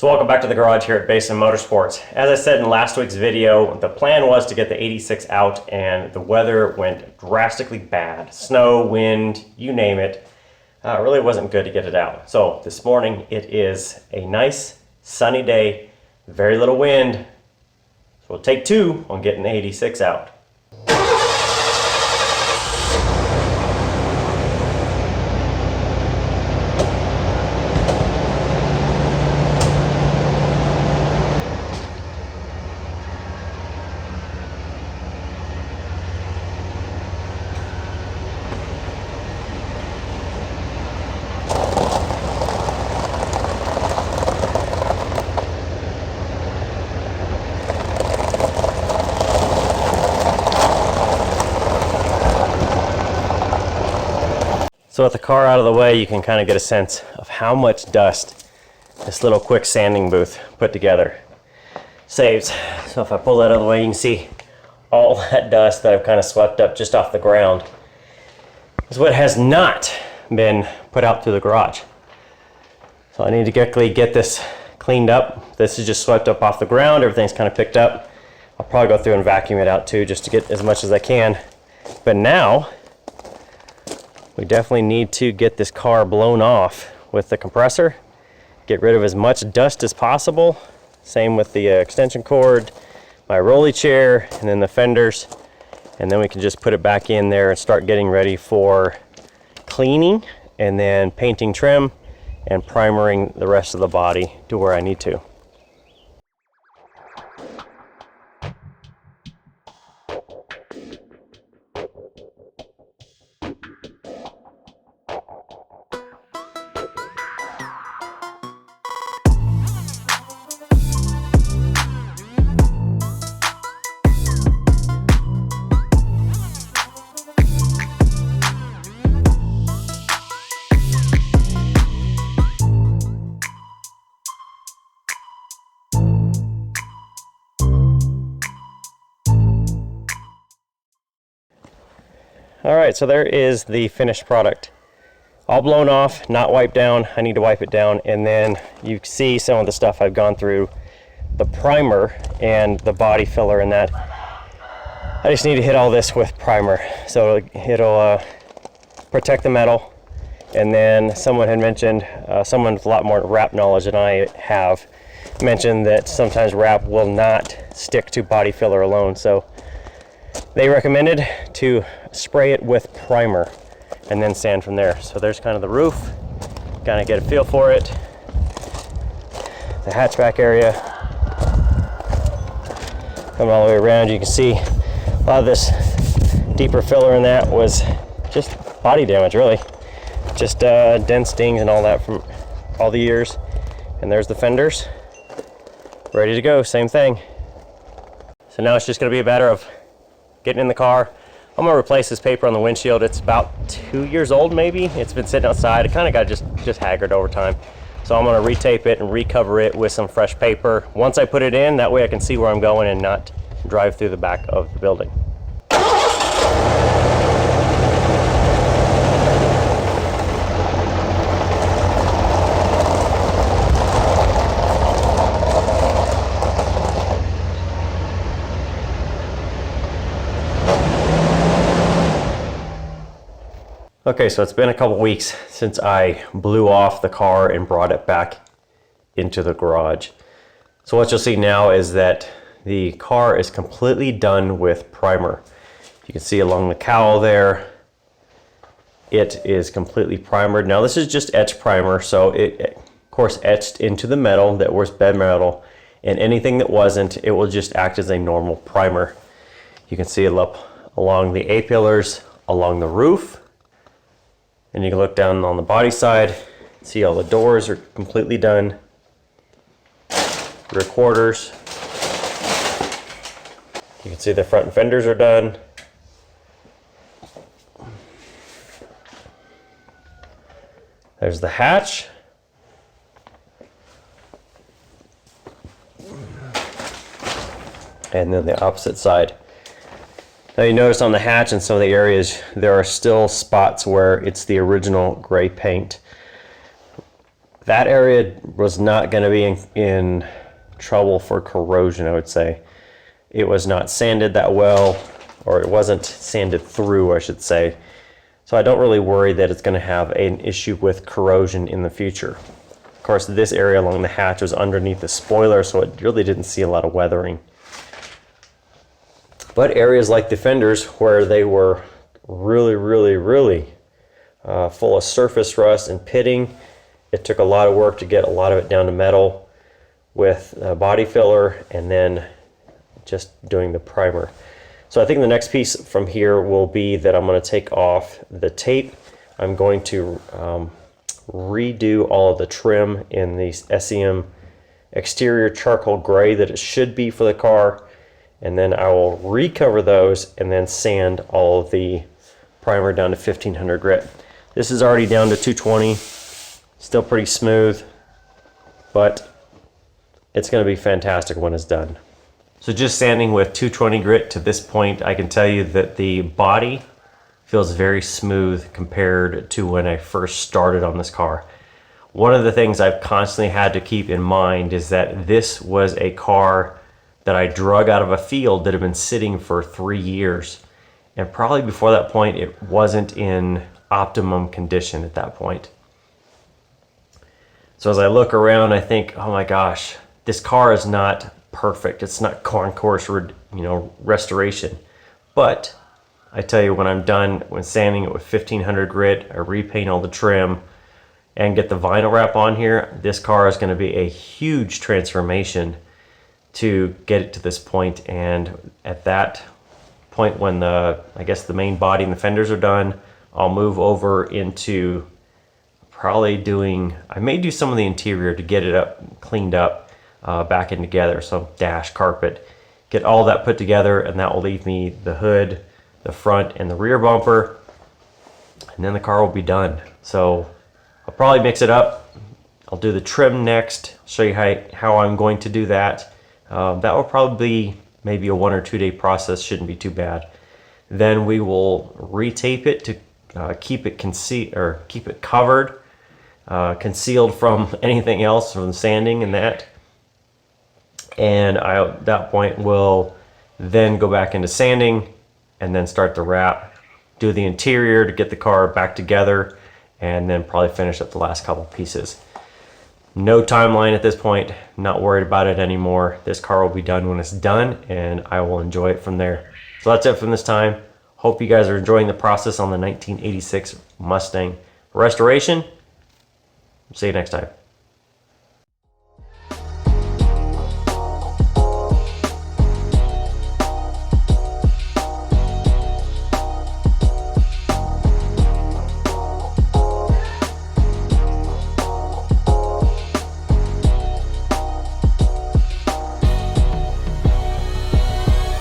So welcome back to the garage here at Basin Motorsports. As I said in last week's video, the plan was to get the 86 out and the weather went drastically bad. Snow, wind, you name it. It really wasn't good to get it out. So this morning it is a nice sunny day, very little wind. So we'll take two on getting the 86 out. So with the car out of the way, you can kind of get a sense of how much dust this little quick sanding booth put together saves. So if I pull that out of the way, you can see all that dust that I've kind of swept up just off the ground is what has not been put out through the garage. So I need to get this cleaned up. This is just swept up off the ground. Everything's kind of picked up. I'll probably go through and vacuum it out too, just to get as much as I can. But now, we definitely need to get this car blown off with the compressor, get rid of as much dust as possible. Same with the extension cord, my rolly chair, and then the fenders. And then we can just put it back in there and start getting ready for cleaning and then painting trim and primering the rest of the body to where I need to. All right, so there is the finished product. All blown off, not wiped down. I need to wipe it down, and then you see some of the stuff I've gone through, the primer and the body filler and that. I just need to hit all this with primer. So it'll protect the metal. And then someone had mentioned, someone with a lot more wrap knowledge than I have, mentioned that sometimes wrap will not stick to body filler alone. So they recommended to spray it with primer and then sand from there. So there's kind of the roof, kind of get a feel for it. The hatchback area, coming all the way around, you can see a lot of this deeper filler in that was just body damage, really. Just dent stings and all that from all the years. And there's the fenders, ready to go, same thing. So now it's just gonna be a matter of getting in the car. I'm gonna replace this paper on the windshield. It's about 2 years old, maybe. It's been sitting outside. It kind of got just haggard over time. So I'm gonna retape it and recover it with some fresh paper. Once I put it in, that way I can see where I'm going and not drive through the back of the building. Okay, so it's been a couple weeks since I blew off the car and brought it back into the garage. So what you'll see now is that the car is completely done with primer. You can see along the cowl there, it is completely primered. Now this is just etch primer, so it of course etched into the metal that was bed metal, and anything that wasn't, it will just act as a normal primer. You can see it up along the A-pillars, along the roof. And you can look down on the body side, see all the doors are completely done. Rear quarters. You can see the front fenders are done. There's the hatch. And then the opposite side. Now you notice on the hatch and some of the areas, there are still spots where it's the original gray paint. That area was not going to be in trouble for corrosion, I would say. It was not sanded that well, or it wasn't sanded through, I should say. So I don't really worry that it's going to have an issue with corrosion in the future. Of course, this area along the hatch was underneath the spoiler, so it really didn't see a lot of weathering. But areas like the fenders, where they were really full of surface rust and pitting, it took a lot of work to get a lot of it down to metal with body filler and then just doing the primer. So I think the next piece from here will be that I'm going to take off the tape. I'm going to redo all of the trim in the SEM exterior charcoal gray that it should be for the car, and then I will recover those and then sand all of the primer down to 1500 grit. This is already down to 220, still pretty smooth, but it's going to be fantastic when it's done. So just sanding with 220 grit to this point, I can tell you that the body feels very smooth compared to when I first started on this car. One of the things I've constantly had to keep in mind is that this was a car that I drug out of a field that had been sitting for 3 years. And probably before that point, it wasn't in optimum condition at that point. So as I look around, I think, oh my gosh, this car is not perfect. It's not concourse, restoration. But I tell you, when I'm done, when sanding it with 1500 grit, I repaint all the trim and get the vinyl wrap on here, this car is going to be a huge transformation to get it to this point. And at that point, when the main body and the fenders are done, I'll move over into probably I may do some of the interior to get it up, cleaned up, back in together. So dash, carpet, get all that put together, and that will leave me the hood, the front, and the rear bumper, and then the car will be done. So I'll probably mix it up. I'll do the trim next, show you how I'm going to do that. That will probably be maybe a 1 or 2 day process, shouldn't be too bad. Then we will retape it to keep it covered, concealed from anything else, from sanding and that. And at that point will then go back into sanding and then start the wrap, do the interior to get the car back together, and then probably finish up the last couple pieces. No timeline at this point, not worried about it anymore. This car will be done when it's done, and I will enjoy it from there. So that's it from this time. Hope you guys are enjoying the process on the 1986 Mustang restoration. See you next time.